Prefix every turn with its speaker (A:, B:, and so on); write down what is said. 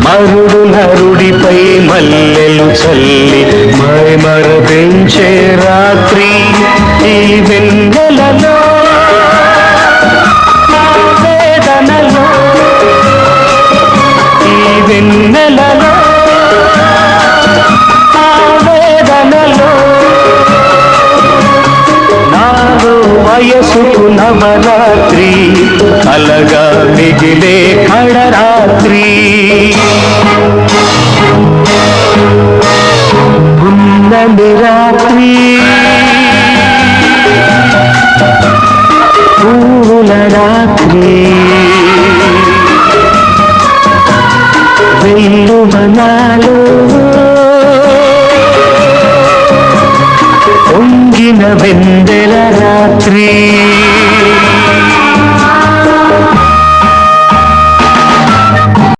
A: మరుడు నరుడిపై మల్లెలు చల్లి మైమరపించే రాత్రి ఈ వెన్నెలలో వేదనలో ఈ వెన్నెలలో వేదనలో నాలో వయసుకు నవరాత్రి అలగా మిగిలే కడరాత్రి పున్నమి రాత్రి పూల రాత్రి వెల్లుమనాలు పొంగిన వెన్నెల రాత్రి